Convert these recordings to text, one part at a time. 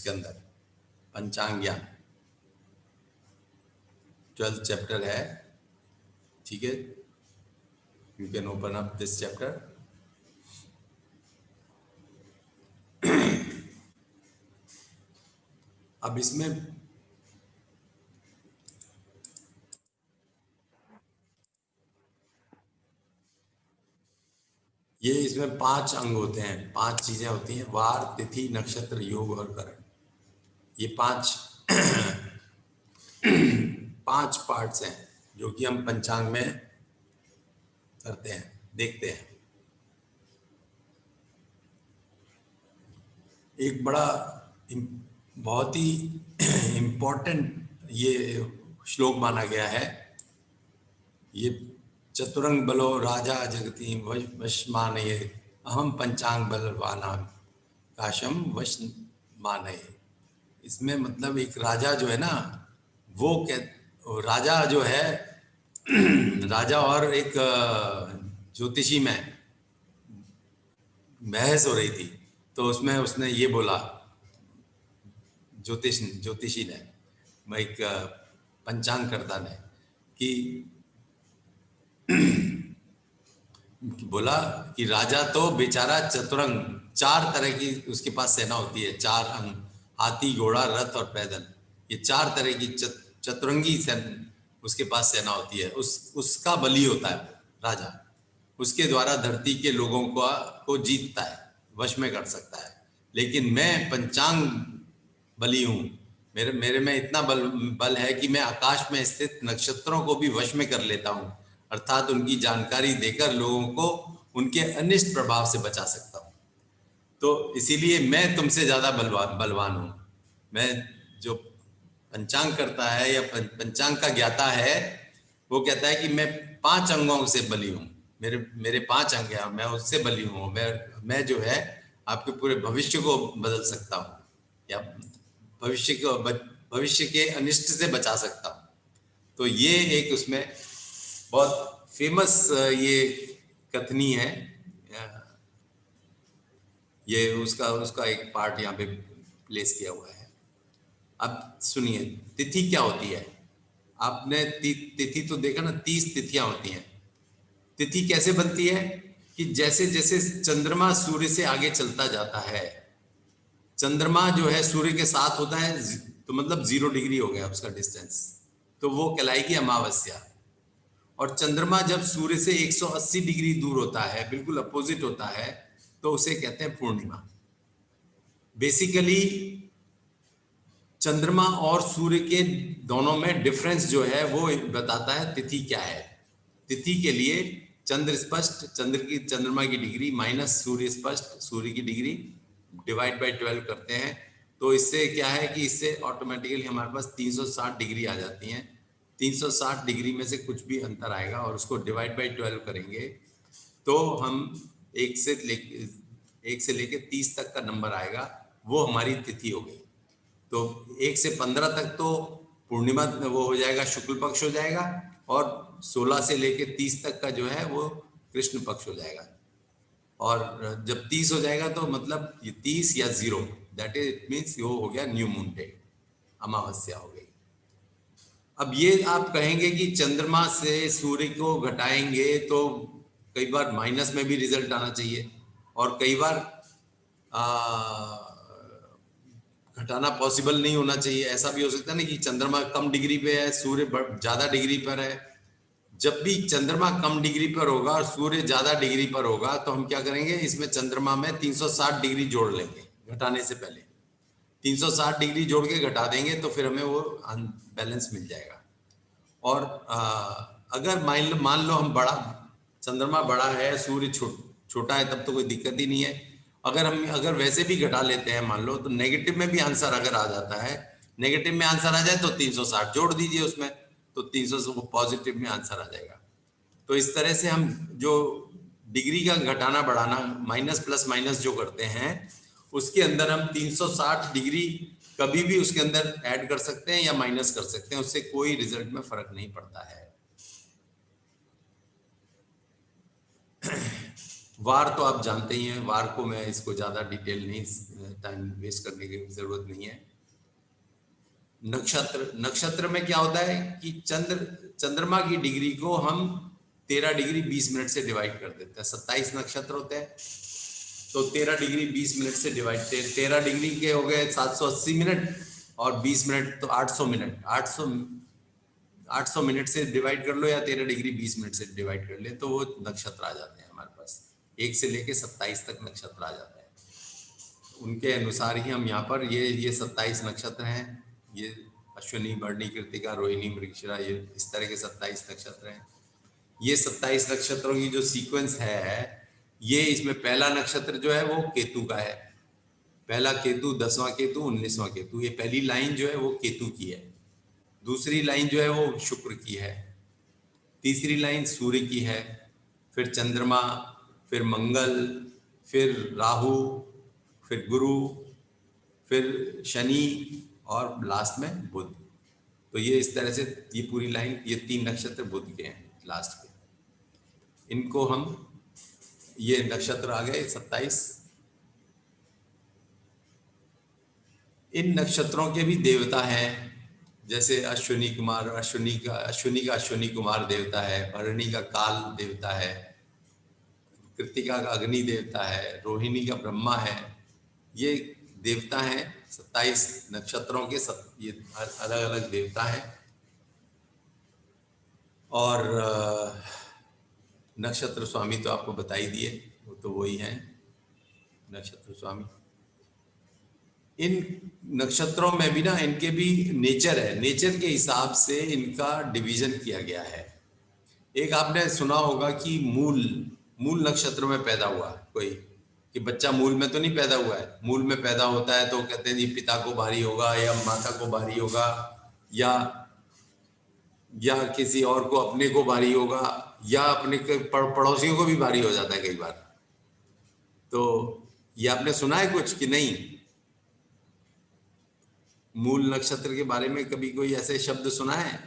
के अंदर पंचांग ज्ञान 12th चैप्टर है, ठीक है। You can open up this chapter. अब इसमें इसमें 5 अंग होते हैं, 5 चीजें होती हैं, वार, तिथि, नक्षत्र, योग और करण। ये 5 पार्ट्स हैं जो कि हम पंचांग में करते हैं, देखते हैं। एक बड़ा बहुत ही इम्पोर्टेंट ये श्लोक माना गया है। ये चतुरंग बलो राजा जगती वशमानये अहम पंचांग बलवाना काशम वश मानये। इसमें मतलब एक राजा जो है ना, वो राजा जो है राजा और एक ज्योतिषी में बहस हो रही थी, तो उसमें उसने ये बोला, ज्योतिषी ने, एक पंचांगकर्ता ने, कि बोला कि राजा तो बेचारा चतुरंग, 4 तरह की उसके पास सेना होती है, 4 अंग, हाथी, घोड़ा, रथ और पैदल। ये 4 तरह की चतुरंगी उसके पास सेना होती है। उसका बली होता है राजा, उसके द्वारा धरती के लोगों को जीतता है, वश में कर सकता है। लेकिन मैं पंचांग बली हूँ, मेरे में इतना बल है कि मैं आकाश में स्थित नक्षत्रों को भी वश में कर लेता हूँ, अर्थात उनकी जानकारी देकर लोगों को उनके अनिष्ट प्रभाव से बचा सकता हूँ। तो इसीलिए मैं तुमसे ज्यादा बलवान हूँ। मैं जो पंचांग करता है या पंचांग का ज्ञाता है, वो कहता है कि मैं 5 अंगों से बली हूँ, मेरे 5 अंग हैं, मैं उससे बली हूँ। मैं जो है आपके पूरे भविष्य को बदल सकता हूँ, या भविष्य के अनिष्ट से बचा सकता हूँ। तो ये एक उसमें बहुत फेमस ये कथनी है। ये उसका एक पार्ट यहाँ पे प्लेस किया हुआ है। अब सुनिए, तिथि क्या होती है। आपने तिथि तो देखा ना, 30 तिथियां होती हैं। तिथि कैसे बनती है कि जैसे जैसे चंद्रमा सूर्य से आगे चलता जाता है, चंद्रमा जो है सूर्य के साथ होता है, तो मतलब 0 डिग्री हो गया उसका डिस्टेंस, तो वो कहलाएगी अमावस्या। और चंद्रमा जब सूर्य से 180 डिग्री दूर होता है, बिल्कुल अपोजिट होता है, तो उसे कहते हैं पूर्णिमा। बेसिकली चंद्रमा और सूर्य के दोनों में डिफरेंस जो है वो बताता है तिथि क्या है। तिथि के लिए चंद्र स्पष्ट, चंद्रमा की डिग्री माइनस सूर्य स्पष्ट, सूर्य की डिग्री, डिवाइड बाय 12 करते हैं, तो इससे क्या है कि इससे ऑटोमेटिकली हमारे पास 360 डिग्री आ जाती हैं। 360 डिग्री में से कुछ भी अंतर आएगा और उसको डिवाइड बाय 12 करेंगे, तो हम 1 से लेके 30 तक का नंबर आएगा, वो हमारी तिथि हो गई। तो 1 से 15 तक तो पूर्णिमा वो हो जाएगा, शुक्ल पक्ष हो जाएगा, और 16 से लेके 30 तक का जो है वो कृष्ण पक्ष हो जाएगा। और जब 30 हो जाएगा तो मतलब ये 30 या 0, दैट इज इट मीन्स वो हो गया न्यू मून डे, अमावस्या हो गई। अब ये आप कहेंगे कि चंद्रमा से सूर्य को घटाएंगे तो कई बार माइनस में भी रिजल्ट आना चाहिए, और कई बार घटाना पॉसिबल नहीं होना चाहिए। ऐसा भी हो सकता है ना कि चंद्रमा कम डिग्री पे है, सूर्य ज्यादा डिग्री पर है। जब भी चंद्रमा कम डिग्री पर होगा और सूर्य ज्यादा डिग्री पर होगा, तो हम क्या करेंगे, इसमें चंद्रमा में 360 डिग्री जोड़ लेंगे घटाने से पहले। 360 डिग्री जोड़ के घटा देंगे तो फिर हमें वो बैलेंस मिल जाएगा। और अगर मान लो हम चंद्रमा बड़ा है, सूर्य छोटा है, तब तो कोई दिक्कत ही नहीं है। अगर वैसे भी घटा लेते हैं मान लो, तो नेगेटिव में भी आंसर अगर आ जाता है, नेगेटिव में आंसर आ जाए तो 360 जोड़ दीजिए उसमें, तो 300 से वो पॉजिटिव में आंसर आ जाएगा। तो इस तरह से हम जो डिग्री का घटाना बढ़ाना, माइनस प्लस माइनस जो करते हैं, उसके अंदर हम 360 डिग्री कभी भी उसके अंदर ऐड कर सकते हैं या माइनस कर सकते हैं, उससे कोई रिजल्ट में फर्क नहीं पड़ता है। वार तो आप जानते ही हैं, वार को मैं इसको ज्यादा डिटेल नहीं, टाइम वेस्ट करने की जरूरत नहीं है। नक्षत्र, नक्षत्र में क्या होता है कि चंद्रमा की डिग्री को हम 13 डिग्री 20 मिनट से डिवाइड कर देते हैं। 27 नक्षत्र होते हैं, तो 13 डिग्री 20 मिनट से डिवाइड, 13 डिग्री के हो गए 780 मिनट, और 20 मिनट तो 800 मिनट, 800 मिनट से डिवाइड कर लो, या 13 डिग्री 20 मिनट से डिवाइड कर ले, तो वो नक्षत्र आ जाते हैं हमारे पास। 1 से लेके 27 तक नक्षत्र आ जाते हैं। उनके अनुसार ही हम यहाँ पर ये 27 नक्षत्र हैं। ये अश्विनी, भरणी, कृतिका, रोहिणी, मृगशिरा, ये इस तरह के 27 नक्षत्र हैं। ये 27 नक्षत्रों की जो सीक्वेंस है, ये इसमें पहला नक्षत्र जो है वो केतु का है। पहला केतु, 10वां केतु, 19वां केतु, ये पहली लाइन जो है वो केतु की है। दूसरी लाइन जो है वो शुक्र की है। तीसरी लाइन सूर्य की है, फिर चंद्रमा, फिर मंगल, फिर राहु, फिर गुरु, फिर शनि, और लास्ट में बुध। तो ये इस तरह से ये पूरी लाइन, ये 3 नक्षत्र बुध के हैं लास्ट के। इनको हम, ये नक्षत्र आ गए 27। इन नक्षत्रों के भी देवता हैं, जैसे अश्विनी कुमार, अश्विनी का अश्विनी कुमार देवता है, भरणी का काल देवता है, कृतिका का अग्नि देवता है, रोहिणी का ब्रह्मा है। ये देवता हैं 27 नक्षत्रों के, सब ये अलग अलग देवता हैं। और नक्षत्र स्वामी तो आपको बता ही दिए, वो तो वही हैं नक्षत्र स्वामी। इन नक्षत्रों में भी ना, इनके भी नेचर है, नेचर के हिसाब से इनका डिवीजन किया गया है। एक आपने सुना होगा कि मूल नक्षत्र में पैदा हुआ कोई, कि बच्चा मूल में तो नहीं पैदा हुआ है, मूल में पैदा होता है तो कहते हैं जी पिता को भारी होगा, या माता को भारी होगा, या किसी और को, अपने को भारी होगा, या अपने पड़ोसियों को भी भारी हो जाता है कई बार। तो ये आपने सुना है कुछ कि नहीं? मूल नक्षत्र के बारे में कभी कोई ऐसे शब्द सुना है?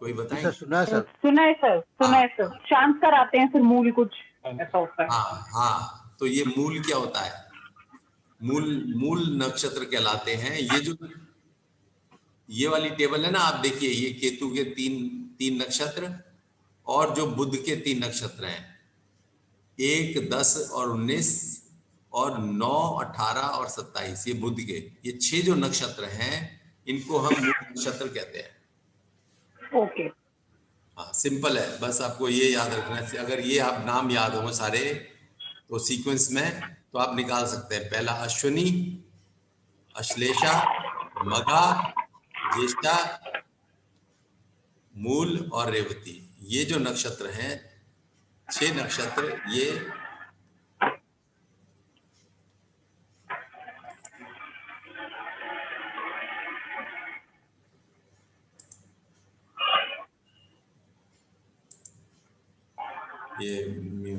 कोई बताएं। सर सुना है सर, सुना है सर, सुना हाँ है सर। शांत कर आते हैं फिर मूल, कुछ ऐसा होता है। हाँ हाँ, तो ये मूल क्या होता है? मूल नक्षत्र कहलाते हैं। ये जो ये वाली टेबल है ना, आप देखिए, ये केतु के तीन नक्षत्र, और जो बुध के 3 नक्षत्र हैं, 1, 10 और 19, और 9, 18 और 27, ये बुध के, ये 6 जो नक्षत्र हैं, इनको हम मूल नक्षत्र कहते हैं। ओके। हाँ, सिंपल है, बस आपको ये याद रखना है। अगर ये आप नाम याद हो सारे, तो सीक्वेंस में तो आप निकाल सकते हैं। पहला अश्विनी, अश्लेषा, मघा, ज्येष्ठा, मूल और रेवती, ये जो नक्षत्र हैं, 6 नक्षत्र, ये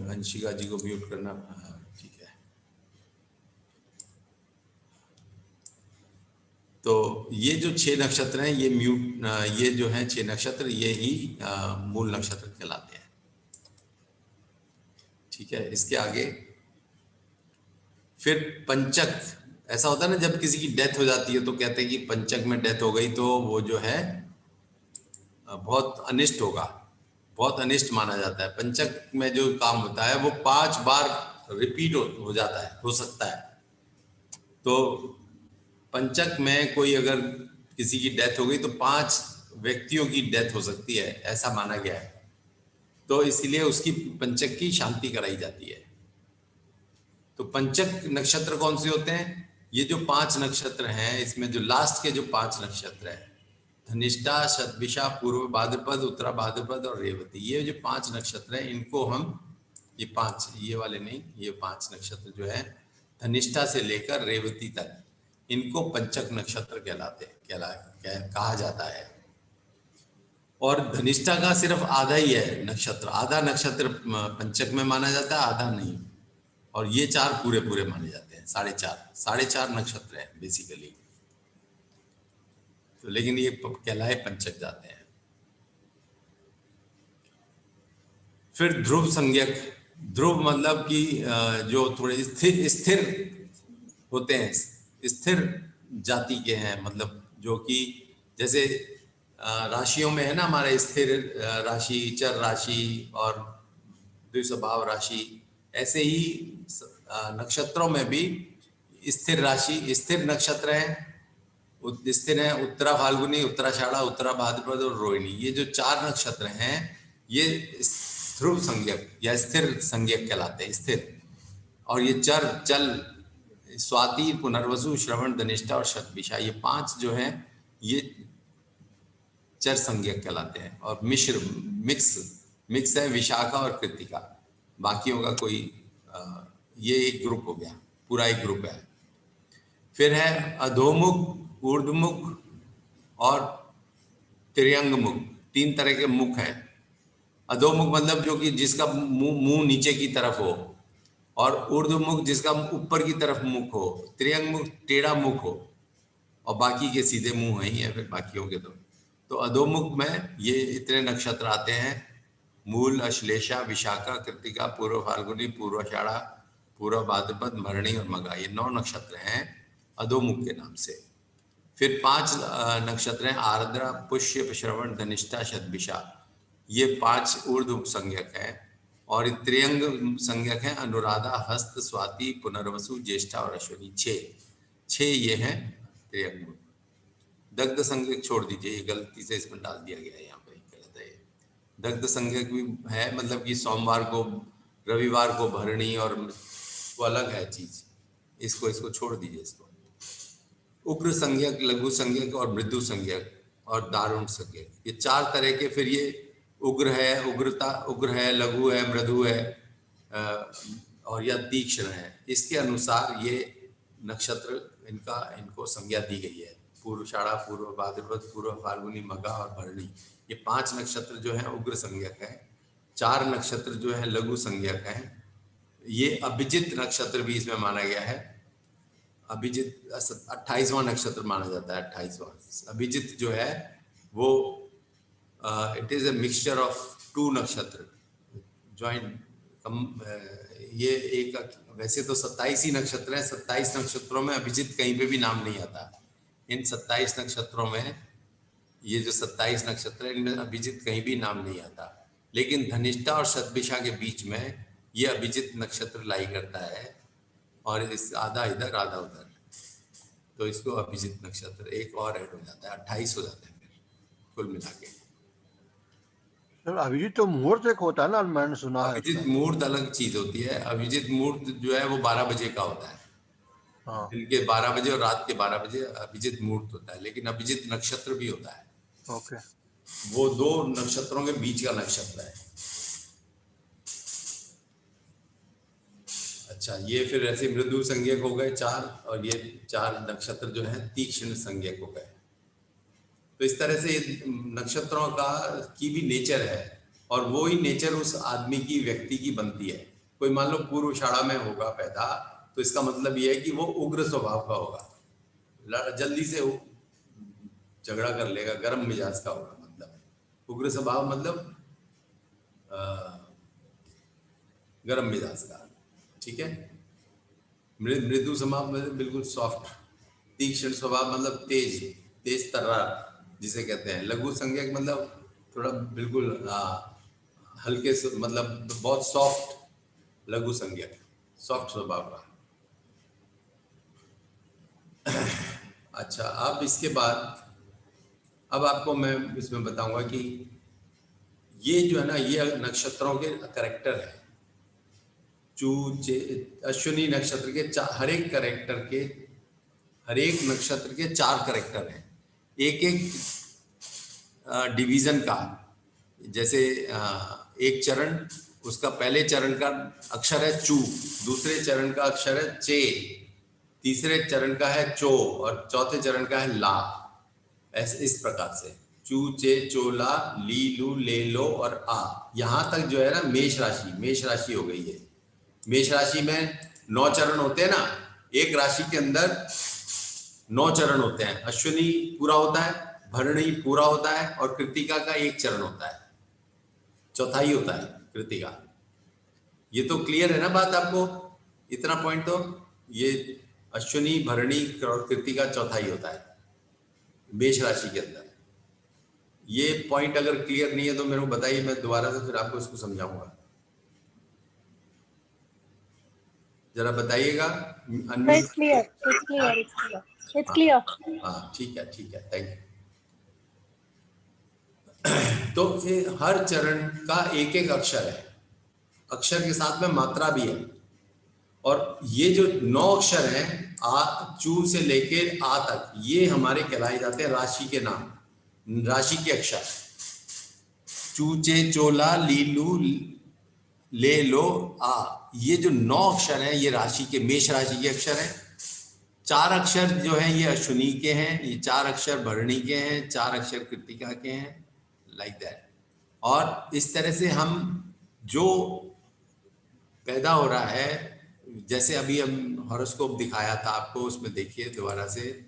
अंशिका जी को म्यूट करना, ठीक है। तो ये जो 6 नक्षत्र हैं, ये जो हैं 6 नक्षत्र, ये ही मूल नक्षत्र कहलाते हैं। ठीक है, इसके आगे फिर पंचक। ऐसा होता है ना, जब किसी की डेथ हो जाती है तो कहते हैं कि पंचक में डेथ हो गई, तो वो जो है बहुत अनिष्ट होगा, बहुत अनिष्ट माना जाता है। पंचक में जो काम होता है वो 5 बार रिपीट हो जाता है, हो सकता है। तो पंचक में कोई अगर किसी की डेथ हो गई, तो 5 व्यक्तियों की डेथ हो सकती है, ऐसा माना गया है। तो इसलिए उसकी पंचक की शांति कराई जाती है। तो पंचक नक्षत्र कौन से होते हैं? ये जो 5 नक्षत्र हैं, इसमें जो लास्ट के जो 5 नक्षत्र हैं, धनिष्ठा, शतभिषा, पूर्व भाद्रपद, उत्तरा भाद्रपद और रेवती, ये जो 5 नक्षत्र हैं, इनको हम, ये 5, ये वाले नहीं, ये 5 नक्षत्र जो है धनिष्ठा से लेकर रेवती तक, इनको पंचक नक्षत्र कहा जाता है। और धनिष्ठा का सिर्फ आधा ही है नक्षत्र, आधा नक्षत्र पंचक में माना जाता है, आधा नहीं। और ये 4 पूरे माने जाते हैं, 4.5 नक्षत्र है बेसिकली। तो लेकिन ये कहलाए पंचक जाते हैं। फिर ध्रुव संज्ञक, ध्रुव मतलब कि जो थोड़े स्थिर स्थिर होते हैं, स्थिर जाति के हैं, मतलब जो कि जैसे राशियों में है ना हमारे स्थिर राशि, चर राशि और द्विस्वभाव राशि, ऐसे ही नक्षत्रों में भी स्थिर राशि, स्थिर नक्षत्र है, स्थिर है उत्तरा फाल्गुनी, उत्तराषाढ़ा, उत्तरा भाद्रपद और रोहिणी। ये जो 4 नक्षत्र हैं ये ध्रुव संज्ञक या स्थिर संज्ञक कहलाते हैं, स्थिर। और ये चर चल स्वाति, पुनर्वसु, श्रवण, धनिष्ठा और शतभिषा, ये 5 जो हैं ये चर संज्ञक कहलाते हैं। और मिश्र मिक्स है विशाखा और कृतिका, बाकियों का कोई ये एक ग्रुप हो गया, पूरा एक ग्रुप है। फिर है अधोमुख, ऊर्ध्वमुख और त्र्यंगमुख, 3 तरह के मुख हैं। अधोमुख मतलब जो कि जिसका मुंह नीचे की तरफ हो, और ऊर्ध्वमुख जिसका ऊपर की तरफ मुख हो, त्र्यंगमुख टेढ़ा मुख हो, और बाकी के सीधे मुंह ही है फिर बाकियों के। तो अधोमुख में ये इतने नक्षत्र आते हैं, मूल, अश्लेषा, विशाखा, कृतिका, पूर्व फाल्गुनी, पूर्वाषाढ़ा, पूर्व भाद्रपद, भरणी और मघा, ये 9 नक्षत्र हैं अधोमुख के नाम से। फिर 5 नक्षत्र हैं आर्द्रा, पुष्य, श्रवण, धनिष्ठा, शतभिषा, ये 5 ऊर्ध्व संज्ञक हैं। और त्र्यंग संज्ञक हैं अनुराधा, हस्त, स्वाति, पुनर्वसु, ज्येष्ठा और अश्विनी, 6 ये हैं त्र्यंग। दग्ध संज्ञक छोड़ दीजिए, ये गलती से इसमें डाल दिया गया है, यहाँ पे गलत है। दग्ध संज्ञक भी है, मतलब कि सोमवार को, रविवार को भरणी, और वो अलग है चीज, इसको छोड़ दीजिए इसको। उग्र संज्ञक, लघु संज्ञक और मृदु संज्ञक और दारुण संज्ञक, ये 4 तरह के। फिर ये उग्र है, लघु है, मृदु है और या तीक्ष्ण है, इसके अनुसार ये नक्षत्र इनको संज्ञा दी गई है। पूर्वाषाढ़ा, पूर्व भाद्रपद, पूर्व फाल्गुनी, मघा और भरणी, ये 5 नक्षत्र जो हैं उग्र संज्ञक है। 4 नक्षत्र जो है लघु संज्ञक है। ये अभिजित नक्षत्र भी इसमें माना गया है। अभिजित 28वां नक्षत्र माना जाता है। 28वां अभिजित जो है वो it is a mixture of 2 नक्षत्र ज्वाइंट। ये एक, वैसे तो 27 ही नक्षत्र हैं, 27 नक्षत्रों में अभिजित कहीं पे भी नाम नहीं आता। इन 27 नक्षत्रों में, ये जो 27 नक्षत्र है इनमें अभिजित कहीं भी नाम नहीं आता, लेकिन धनिष्ठा और शतभिषा के बीच में ये अभिजित नक्षत्र लाई करता है, और इस आधा इधर आधा उधर, तो इसको अभिजित नक्षत्र एक और ऐड हो जाता है, 28 हो जाता है फिर कुल मिला के। सर अभिजीत तो मुहूर्त एक होता है ना, मैंने सुना है। अभिजित मुहूर्त अलग चीज होती है। अभिजित मुहूर्त जो है वो 12 बजे का होता है। हाँ। दिन के 12 बजे और रात के 12 बजे अभिजित मुहूर्त होता है, लेकिन अभिजित नक्षत्र भी होता है। ओके। वो 2 नक्षत्रों के बीच का नक्षत्र है। अच्छा, ये फिर ऐसे मृदु संज्ञक हो गए 4, और ये 4 नक्षत्र जो है तीक्ष्ण संज्ञक हो गए। तो इस तरह से नक्षत्रों की भी नेचर है, और वो ही नेचर उस आदमी की, व्यक्ति की बनती है। कोई मान लो पूर्वाषाढ़ा में होगा पैदा, तो इसका मतलब ये है कि वो उग्र स्वभाव का होगा, जल्दी से झगड़ा कर लेगा, गर्म मिजाज का होगा। मतलब उग्र स्वभाव मतलब गर्म मिजाज का, ठीक है। मृदु स्वभाव मतलब बिल्कुल सॉफ्ट। तीक्ष्ण स्वभाव मतलब तेज तर्रार जिसे कहते हैं। लघु संज्ञक मतलब थोड़ा बिल्कुल हल्के से, मतलब बहुत सॉफ्ट। लघु संज्ञक सॉफ्ट स्वभाव का। अच्छा, अब इसके बाद अब आपको मैं इसमें बताऊंगा कि ये जो है ना, ये नक्षत्रों के कैरेक्टर है। अश्विनी नक्षत्र के हर एक नक्षत्र के 4 कैरेक्टर हैं, एक डिवीजन का। जैसे एक चरण, उसका पहले चरण का अक्षर है चू, दूसरे चरण का अक्षर है चे, तीसरे चरण का है चो, और चौथे चरण का है ला। ऐसे इस प्रकार से चू, चे, चो, ला, ली, लू, ले, लो और आ। यहां तक जो है ना मेष राशि हो गई है। मेष राशि में 9 चरण होते हैं ना, एक राशि के अंदर 9 चरण होते हैं। अश्विनी पूरा होता है, भरणी पूरा होता है, और कृतिका का 1 चरण होता है, चौथाई होता है कृतिका। ये तो क्लियर है ना बात आपको, इतना पॉइंट तो, ये अश्विनी भरणी और कृतिका चौथाई होता है मेष राशि के अंदर। ये पॉइंट अगर क्लियर नहीं है तो मेरे को बताइए, मैं दोबारा से फिर आपको इसको समझाऊंगा, जरा बताइएगा। It's clear. It's clear. It's clear. It's clear. हाँ ठीक है, थैंक यू। तो फिर हर चरण का एक एक अक्षर है, अक्षर के साथ में मात्रा भी है, और ये जो 9 अक्षर हैं आ चू से लेके आ तक, ये हमारे कहलाए जाते हैं राशि के नाम, राशि के अक्षर। चूचे चोला लीलू ले लो आ, ये जो 9 अक्षर हैं ये राशि के, मेष राशि के अक्षर हैं। 4 अक्षर जो हैं ये अश्विनी के हैं, ये 4 अक्षर भरणी के हैं, 4 अक्षर कृतिका के हैं, लाइक दैट। और इस तरह से हम जो पैदा हो रहा है, जैसे अभी हम हॉरोस्कोप दिखाया था आपको, उसमें देखिए दोबारा से,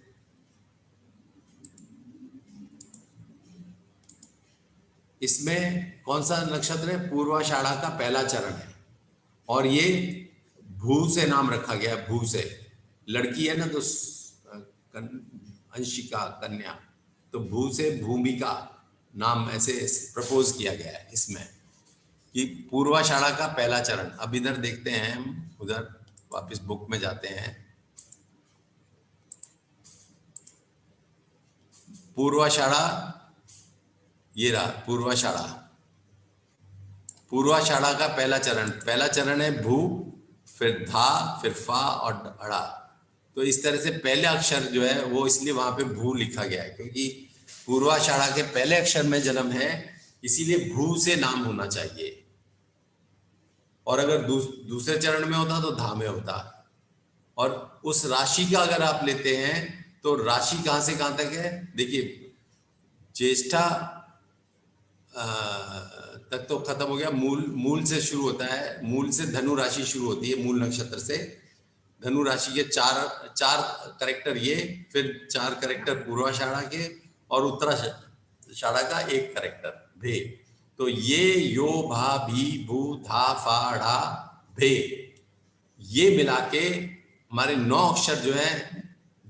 इसमें कौन सा नक्षत्र है, पूर्वाषाढ़ा का पहला चरण है, और ये भू से नाम रखा गया है, भू से, लड़की है ना तो अंशिका कन्या, तो भू से भूमिका नाम ऐसे प्रपोज किया गया है इसमें, कि पूर्वाषाढ़ा का पहला चरण। अब इधर देखते हैं हम, उधर वापस बुक में जाते हैं, पूर्वाषाढ़ा, ये रहा पूर्वाषाढ़ा, पूर्वाषाढ़ा का पहला चरण है भू, फिर धा, फिर फा और अड़ा। तो इस तरह से पहले अक्षर जो है वो इसलिए वहां पे भू लिखा गया है, क्योंकि पूर्वाषाढ़ा के पहले अक्षर में जन्म है, इसीलिए भू से नाम होना चाहिए, और अगर दूसरे चरण में होता तो धा में होता। और उस राशि का अगर आप लेते हैं तो राशि कहां से कहां तक है, देखिए ज्येष्ठा तक तो खत्म हो गया, मूल से शुरू होता है, मूल से धनु राशि शुरू होती है, मूल नक्षत्र से धनु राशि के चार करेक्टर ये, फिर 4 करेक्टर पूर्वाषाढ़ा के, और उत्तराषाढ़ा का 1 करेक्टर भे। तो ये यो भा भी भू धा फा ढ़ा भे, ये मिला के हमारे 9 अक्षर जो है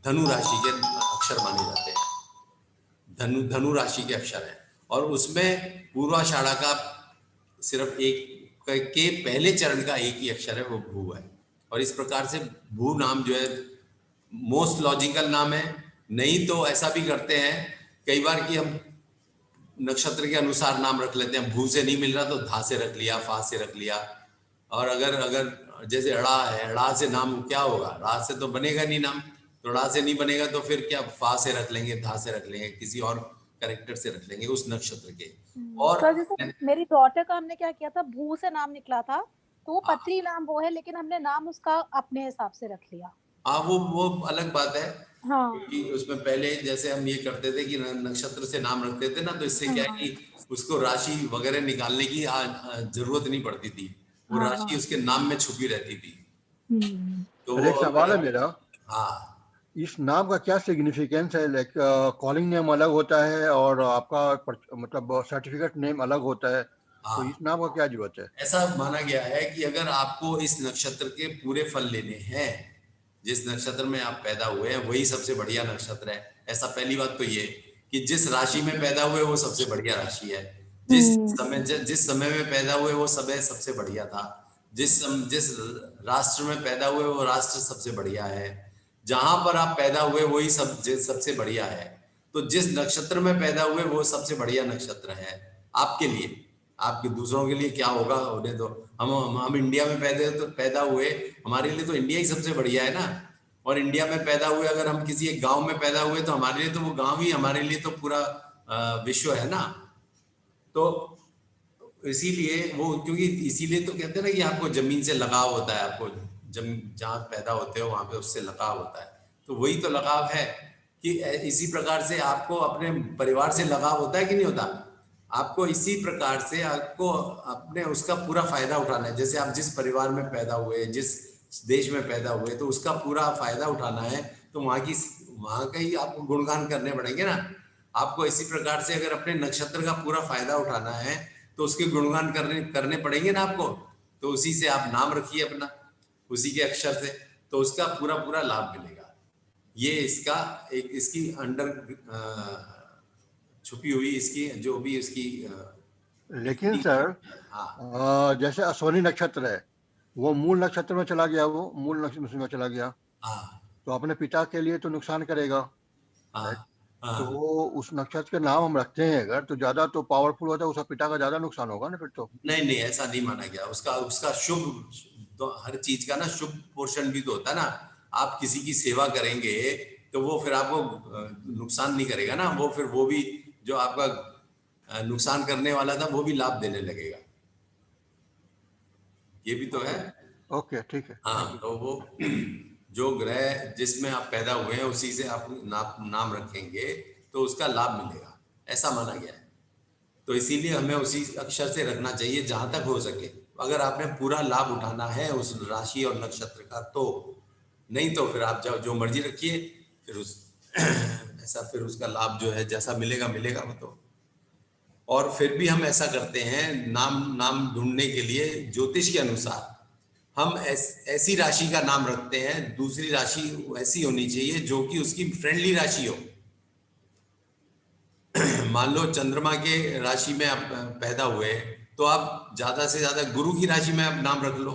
धनु राशि के अक्षर माने जाते हैं, धनु राशि के अक्षर हैं। और उसमें पूर्वाषाढ़ा का सिर्फ एक के पहले चरण का एक ही अक्षर है, वो भू है। और इस प्रकार से भू नाम जो है मोस्ट लॉजिकल नाम है। नहीं तो ऐसा भी करते हैं कई बार कि हम नक्षत्र के अनुसार नाम रख लेते हैं, भू से नहीं मिल रहा तो धा से रख लिया, फा से रख लिया। और अगर जैसे अड़ा है, अड़ा से नाम क्या होगा, रा से तो बनेगा नहीं नाम, तो अड़ा से नहीं बनेगा तो फिर क्या, फा से रख लेंगे, धा से रख लेंगे, किसी और कैरेक्टर से रख लेंगे उस नक्षत्र के। और तो जैसे मेरी डॉटर का हमने क्या किया था, भू से नाम निकला था, तो वो पत्री नाम वो है, लेकिन हमने नाम उसका अपने हिसाब से रख लिया। हाँ, वो अलग बात है। हाँ, क्योंकि उसमें पहले जैसे हम ये करते थे कि नक्षत्र से नाम रखते थे ना, तो इससे क्या है कि उसको राशि वगैरह निकालने की जरूरत नहीं पड़ती थी, वो राशि उसके नाम में छुपी रहती थी। तो एक सवाल है मेरा, हाँ, इस नाम का क्या सिग्निफिकेंस है? लाइक कॉलिंग नेम अलग होता है और आपका मतलब सर्टिफिकेट नेम अलग होता है, तो इस नाम का क्या जरूरत है? ऐसा माना गया है कि अगर आपको इस नक्षत्र के पूरे फल लेने हैं, जिस नक्षत्र में आप पैदा हुए हैं वही सबसे बढ़िया नक्षत्र है। ऐसा पहली बात तो ये कि जिस राशि में पैदा हुए वो सबसे बढ़िया राशि है, जिस समय में पैदा हुए वो समय सबसे बढ़िया था, जिस राष्ट्र में पैदा हुए वो राष्ट्र सबसे बढ़िया है, जहां पर आप पैदा हुए वही सबसे बढ़िया है। तो जिस नक्षत्र में पैदा हुए वो सबसे बढ़िया नक्षत्र है आपके लिए। आपके दूसरों के लिए क्या होगा उन्हें तो, हम इंडिया में पैदा हुए, हमारे लिए तो इंडिया ही सबसे बढ़िया है ना। और इंडिया में पैदा हुए, अगर हम किसी एक गांव में पैदा हुए तो हमारे लिए तो वो गांव ही हमारे लिए तो पूरा विश्व है ना। तो इसीलिए वो, क्योंकि इसीलिए तो कहते हैं ना कि आपको जमीन से लगाव होता है, आपको जहाँ पैदा होते हो वहां पे उससे लगाव होता है। तो वही तो लगाव है कि इसी प्रकार से आपको अपने परिवार से लगाव होता है कि नहीं होता। आपको इसी प्रकार से आपको अपने उसका पूरा फायदा उठाना है। जैसे आप जिस परिवार में पैदा हुए, जिस देश में पैदा हुए, तो उसका पूरा फायदा उठाना है, तो वहां का ही आपको गुणगान करने पड़ेंगे ना। आपको इसी प्रकार से अगर अपने नक्षत्र का पूरा फायदा उठाना है तो उसके गुणगान करने पड़ेंगे ना आपको। तो उसी से आप नाम रखिए अपना, उसी के अक्षर से, तो उसका पूरा पूरा लाभ मिलेगा। ये इसका एक इसकी अंडर छुपी हुई इसकी जो भी इसकी लेकिन सर हाँ जैसे अश्विनी नक्षत्र है, वो मूल नक्षत्र में चला गया, वो मूल नक्षत्र में चला गया, हाँ तो अपने पिता के लिए तो नुकसान करेगा, हाँ राइट? हाँ। तो उस नक्षत्र के नाम हम रखते हैं अगर, तो ज्यादा तो पावरफुल होता है, उसका पिता का ज्यादा नुकसान होगा ना फिर तो। नहीं नहीं, ऐसा नहीं माना गया। उसका उसका शुभ, तो हर चीज का ना शुभ पोर्शन भी तो होता है ना। आप किसी की सेवा करेंगे तो वो फिर आपको नुकसान नहीं करेगा ना, वो फिर वो भी जो आपका नुकसान करने वाला था वो भी लाभ देने लगेगा। ये भी तो है। ओके, ठीक है। हाँ, तो वो जो ग्रह जिसमें आप पैदा हुए हैं उसी से आप नाम रखेंगे तो उसका लाभ मिलेगा, ऐसा माना गया है। तो इसीलिए हमें उसी अक्षर से रखना चाहिए जहां तक हो सके। अगर आपने पूरा लाभ उठाना है उस राशि और नक्षत्र का तो, नहीं तो फिर आप जो मर्जी रखिए, फिर उस ऐसा फिर उसका लाभ जो है जैसा मिलेगा मिलेगा वो तो। और फिर भी हम ऐसा करते हैं नाम ढूंढने के लिए ज्योतिष के अनुसार हम ऐसी राशि का नाम रखते हैं, दूसरी राशि ऐसी होनी चाहिए जो कि उसकी फ्रेंडली राशि हो। मान लो चंद्रमा के राशि में आप पैदा हुए तो आप ज्यादा से ज्यादा गुरु की राशि में आप नाम रख लो।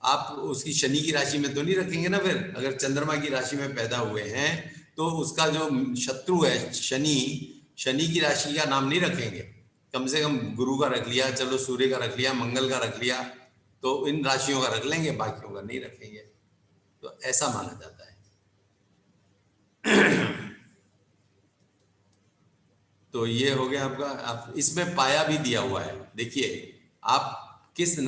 आप उसकी शनि की राशि में तो नहीं रखेंगे ना। फिर अगर चंद्रमा की राशि में पैदा हुए हैं तो उसका जो शत्रु है शनि की राशि का नाम नहीं रखेंगे। कम से कम गुरु का रख लिया, चलो सूर्य का रख लिया, मंगल का रख लिया, तो इन राशियों का रख लेंगे, बाकियों का नहीं रखेंगे। तो ऐसा माना जाता है। तो ये हो गया आपका। आप इसमें पाया भी दिया हुआ है, देखिए आप इस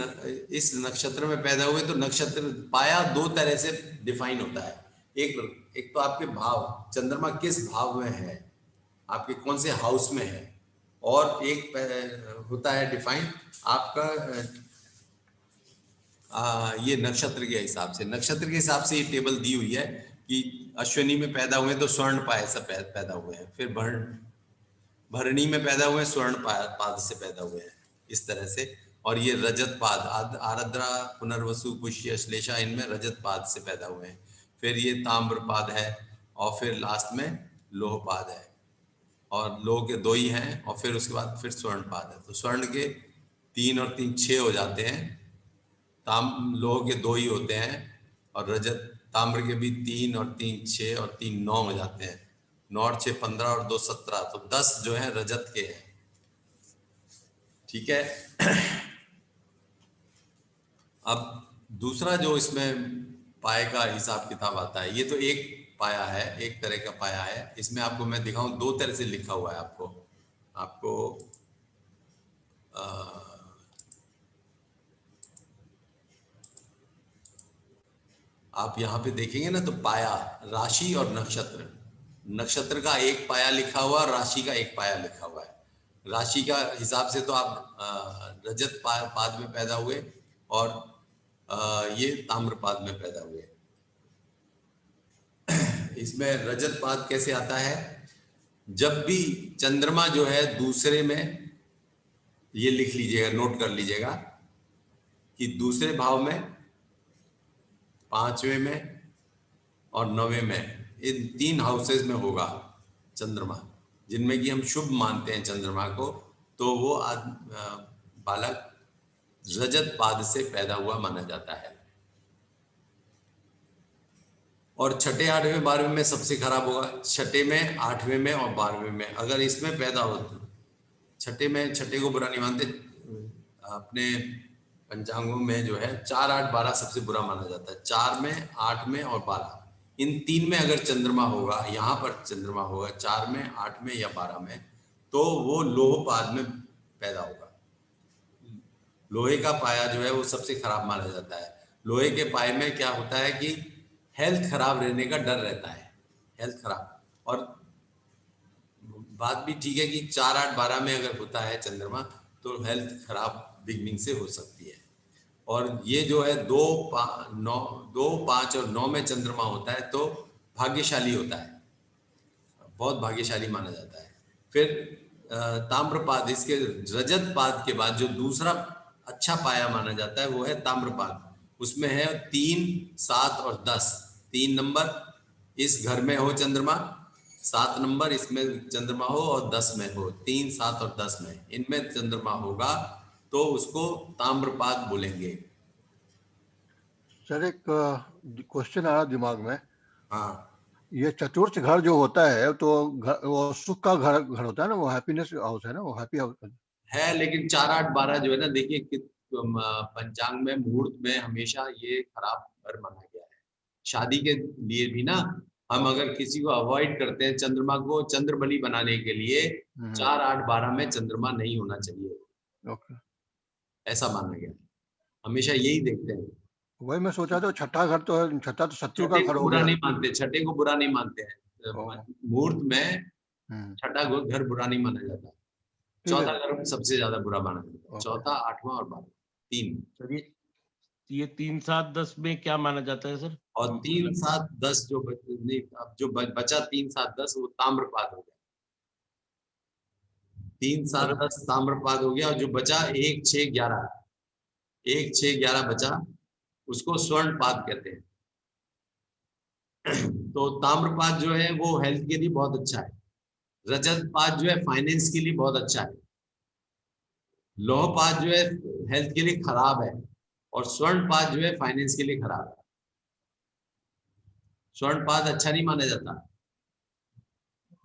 नक्षत्र में पैदा हुए तो नक्षत्र पाया दो तरह से डिफाइन होता है। एक तो आपके भाव, चंद्रमा किस भाव में है, आपके कौन से हाउस में है, और एक होता है डिफाइन आपका ये नक्षत्र के हिसाब से। नक्षत्र के हिसाब से ये टेबल दी हुई है कि अश्विनी में पैदा हुए तो स्वर्ण पाय से पैदा हुए हैं, फिर भरणी में पैदा हुए स्वर्ण पाद से पैदा हुए हैं, इस तरह से। और ये रजत पाद, आरद्रा, पुनर्वसु, पुष्य, श्लेषा, इनमें रजत पाद से पैदा हुए हैं। फिर ये ताम्र पाद है, और फिर लास्ट में लोह पाद है, और लोह के दो ही हैं, और फिर उसके बाद फिर स्वर्ण पाद है। तो स्वर्ण के 3 और 3 6 हो जाते हैं, लोह के 2 ही होते हैं, और रजत ताम्र के भी 3 और 3 6 और 3 9 हो जाते हैं। 9 और 6 15 और 2 17, तो 10 जो है रजत के हैं। ठीक है। अब दूसरा जो इसमें पाए का हिसाब किताब आता है, ये तो एक पाया है, एक तरह का पाया है। इसमें आपको मैं दिखाऊं, 2 तरह से लिखा हुआ है। आपको आप यहाँ पे देखेंगे ना, तो पाया, राशि और नक्षत्र का एक पाया लिखा हुआ, राशि का एक पाया लिखा हुआ है। राशि का हिसाब से तो आप रजत पाद में पैदा हुए, और ये ताम्र पाद में पैदा हुए। इसमें रजत पाद कैसे आता है, जब भी चंद्रमा जो है दूसरे में, ये लिख लीजिएगा, नोट कर लीजिएगा कि दूसरे भाव में, 5वें में और 9वें में, इन 3 हाउसेस में होगा चंद्रमा, जिनमें कि हम शुभ मानते हैं चंद्रमा को, तो वो बालक रजत पाद से पैदा हुआ माना जाता है। और छठे, 8वें, 12वें में सबसे खराब होगा। छठे में, 8वें में और 12वें में अगर इसमें पैदा हो तो, छठे को बुरा नहीं मानते, अपने पंचांगों में जो है 4 8 12 सबसे बुरा माना जाता है। 4 में, 8 में और 12, इन 3 में अगर चंद्रमा होगा, यहाँ पर चंद्रमा होगा 4 में, 8 में या 12 में, तो वो लोह पाद में पैदा होगा। लोहे का पाया जो है वो सबसे खराब माना जाता है। लोहे के पाए में क्या होता है कि हेल्थ खराब रहने का डर रहता है, हेल्थ खराब। और बात भी ठीक है कि 4 8 12 में अगर होता है चंद्रमा तो हेल्थ खराब बिगनिंग से हो सकती है। और ये जो है 2 5 और 9 में चंद्रमा होता है तो भाग्यशाली होता है, बहुत भाग्यशाली माना जाता है। फिर ताम्रपाद, इसके रजत पाद के बाद जो दूसरा अच्छा पाया माना जाता है वो है ताम्रपाद। उसमें है 3, 7 और 10। 3 नंबर इस घर में हो चंद्रमा, 7 नंबर इसमें चंद्रमा हो और 10 में हो। 3, 7 और 10 में इनमें चंद्रमा होगा तो उसको ताम्रपाद बोलेंगे। सर एक क्वेश्चन आ रहा दिमाग में। हाँ ये चतुर्थ घर जो होता है तो वो सुख का घर होता है ना, वो हैप्पीनेस हाउस है ना, वो हैप्पी हाउस है, लेकिन 4, 8, 12 जो है ना, देखिए कि पंचांग में मुहूर्त में हमेशा ये खराब घर माना गया है। शादी के लिए भी ना हम अगर किसी को अवॉइड करते हैं चंद्रमा को चंद्रबली बनाने के लिए, 4, 8, 12 में चंद्रमा नहीं होना चाहिए, ओके। ऐसा माना गया है। हमेशा यही देखते हैं। वही मैं सोचा था, छठा घर तो है, छठा तो शत्रु का छठे घर को हो बुरा गया। नहीं मानते, छठे को बुरा नहीं मानते हैं। ओह, मुहूर्त में हम्म, छठा घर बुरा नहीं माना जाता। ठीक है। चौथा घर सबसे ज्यादा बुरा माना जाता है। ओके। चौथा, 8वां और 12, 3। सर ये 3, 7, 10 में क्या माना जाता है सर? और 3, 7, 10 जो नहीं, अब जो बचा 3, 7, 10 वो ताम्रपाद हो गया। 3, 7, 10 ताम्रपाद हो गया और जो बचा 1, 6, 11, 1, 6, 11 बचा, उसको स्वर्णपाद कहते हैं। तो ताम्रपाद जो है वो हेल्थ के लिए बहुत अच्छा है। रजतपाद जो है फाइनेंस के लिए बहुत अच्छा है। लौहपाद जो है हेल्थ के लिए खराब है और स्वर्णपाद जो है फाइनेंस के लिए खराब है। स्वर्णपाद अच्छा नहीं माना जाता।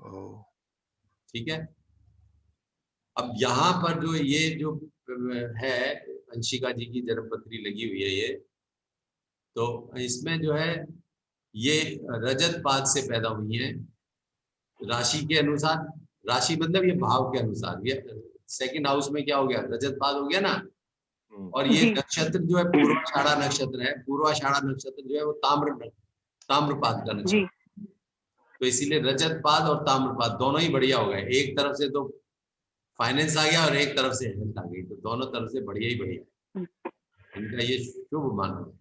ओह, ठीक है। अब यहाँ पर जो ये जो है अंशिका जी की जन्मपत्री लगी हुई है ये, तो इसमें जो है ये रजत पाद से पैदा हुई है राशि के अनुसार। राशि मतलब ये भाव के अनुसार। ये सेकंड हाउस में क्या हो गया, रजत पाद हो गया ना। और ये जी। नक्षत्र जो है पूर्वाषाढ़ा नक्षत्र है। पूर्वाषाढ़ा नक्षत्र जो है वो ताम्रपाद का जी। नक्षत्र। तो इसीलिए रजत पाद और ताम्रपाद दोनों ही बढ़िया हो गए। एक तरफ से तो फाइनेंस आ गया और एक तरफ से हेल्थ आ गई, तो दोनों तरफ से बढ़िया ही बढ़िया। इनका ये शुभ माना है,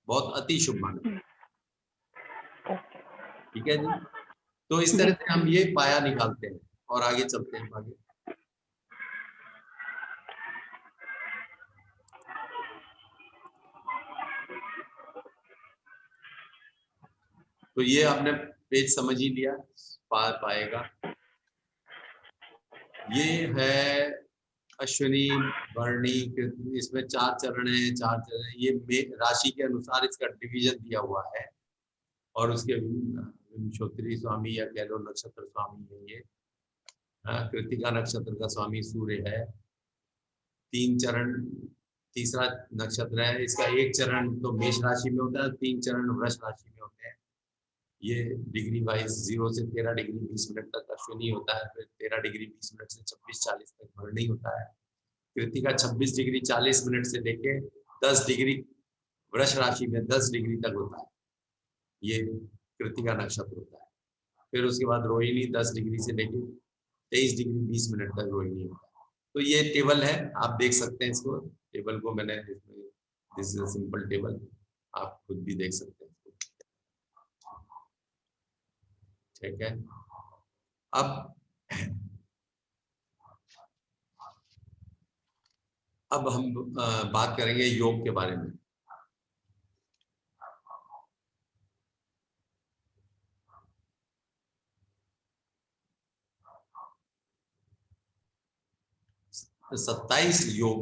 बहुत अति शुभ माना है। ठीक है जी। तो इस तरह से हम ये पाया निकालते हैं और आगे चलते हैं आगे। तो ये आपने पेज समझ ही लिया, पाएगा। ये है अश्विनी भरणी, इसमें 4 चरण है, 4 चरण। ये राशि के अनुसार इसका डिवीजन दिया हुआ है और उसके विंशोत्तरी स्वामी या कह लो नक्षत्र स्वामी है ये। कृतिका नक्षत्र का स्वामी सूर्य है। 3 चरण तीसरा नक्षत्र है। इसका 1 चरण तो मेष राशि में होता है, 3 चरण वृष राशि में होते हैं। ये डिग्री वाइज 0 से 13 डिग्री 20 मिनट तक अश्विनी होता है, फिर 13 डिग्री 20 मिनट से 26-40 तक भरणी होता है। कृतिका 26 डिग्री 40 मिनट से लेके 10 डिग्री वृष राशि में 10 डिग्री तक होता है, ये कृतिका नक्षत्र होता है। फिर उसके बाद रोहिणी 10 डिग्री से लेके 23 डिग्री 20 मिनट तक रोहिणी होता है। तो ये टेबल है, आप देख सकते हैं इसको। टेबल को मैंने इसमें, this is a simple table, आप खुद भी देख सकते हैं। ठीक है। अब हम बात करेंगे योग के बारे में। तो 27 योग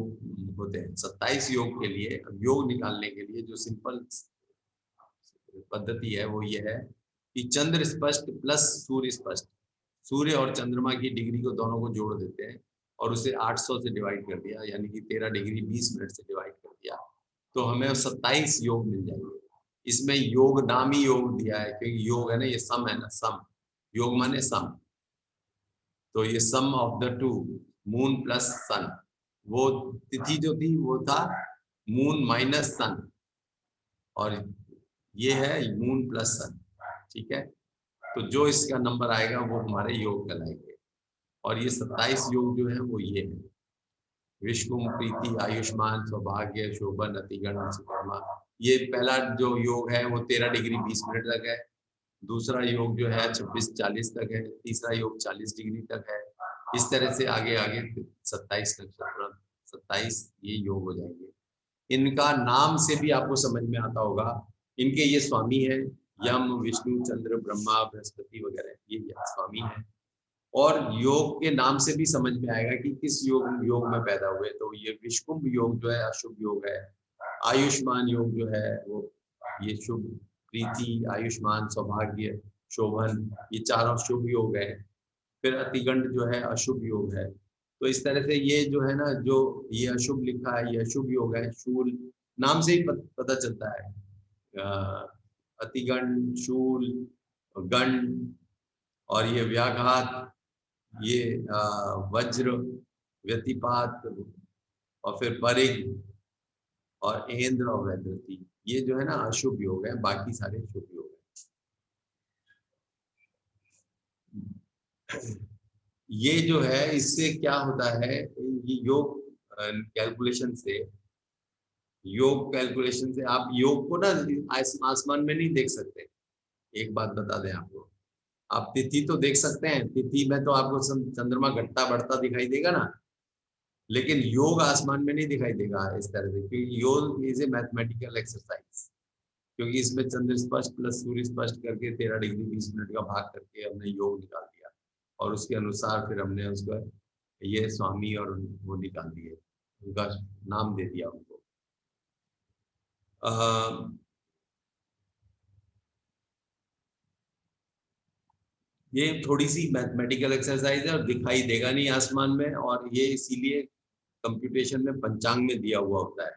होते हैं। 27 योग के लिए, अब योग निकालने के लिए जो सिंपल पद्धति है वो ये है कि चंद्र स्पष्ट प्लस सूर्य स्पष्ट, सूर्य और चंद्रमा की डिग्री को दोनों को जोड़ देते हैं और उसे 800 से डिवाइड कर दिया, यानी कि 13 डिग्री 20 मिनट से डिवाइड कर दिया, तो हमें 27 योग मिल जाएंगे। इसमें योग नाम ही योग दिया है क्योंकि योग है ना, ये सम है ना, सम। योग माने सम। तो ये sum of the two, moon plus sun. वो तिथि जो थी वो था मून माइनस सन, और ये है मून प्लस सन। ठीक है। तो जो इसका नंबर आएगा वो हमारे योग कहलाएंगे। और ये 27 योग जो है वो ये है: विश्वम प्रीति आयुष्मान सौभाग्य शोभन अतिगण सुकर्मा। ये पहला जो योग है वो 13 डिग्री 20 मिनट तक है। दूसरा योग जो है 26-40 तक है। तीसरा योग 40 डिग्री तक है। इस तरह से आगे आगे 27 नक्षत्र 27 ये योग हो जाएंगे। इनका नाम से भी आपको समझ में आता होगा, इनके ये स्वामी है, यम, विष्णु, चंद्र, ब्रह्मा, बृहस्पति वगैरह, ये स्वामी है। और योग के नाम से भी समझ में आएगा कि किस योग में पैदा हुए। तो ये विषकुंभ योग जो है अशुभ योग है, आयुष्मान योग जो है वो ये शुभ, प्रीति, आयुष्मान, सौभाग्य, शोभन, ये चारों शुभ योग है। फिर अतिगंड जो है अशुभ योग है। तो इस तरह से ये जो है ना, जो ये अशुभ लिखा है ये अशुभ योग है। शूल नाम से ही पता चलता है, अतिगंड, शूल, गंड, और ये व्याघात, ये वज्र, व्यतिपात, और फिर परिग और इंद्र और वैद्यति, ये जो है ना अशुभ योग है, बाकी सारे शुभ योग है। ये जो है इससे क्या होता है, ये योग कैलकुलेशन से, आप योग को ना आसमान में नहीं देख सकते। एक बात बता दें आपको, आप तिथि तो देख सकते हैं, तिथि में तो आपको चंद्रमा घटता बढ़ता दिखाई देगा ना, लेकिन योग आसमान में नहीं दिखाई देगा इस तरह से, क्योंकि योग इज ए मैथमेटिकल एक्सरसाइज। क्योंकि इसमें चंद्र स्पष्ट प्लस सूर्य स्पष्ट करके 13 डिग्री 20 मिनट का भाग करके हमने योग निकाल दिया, और उसके अनुसार फिर हमने उसका ये स्वामी और वो निकाल दिए, उनका नाम दे दिया उनको। ये थोड़ी सी मैथमेटिकल एक्सरसाइज है और दिखाई देगा नहीं आसमान में, और ये इसीलिए कंप्यूटेशन में पंचांग में दिया हुआ होता है।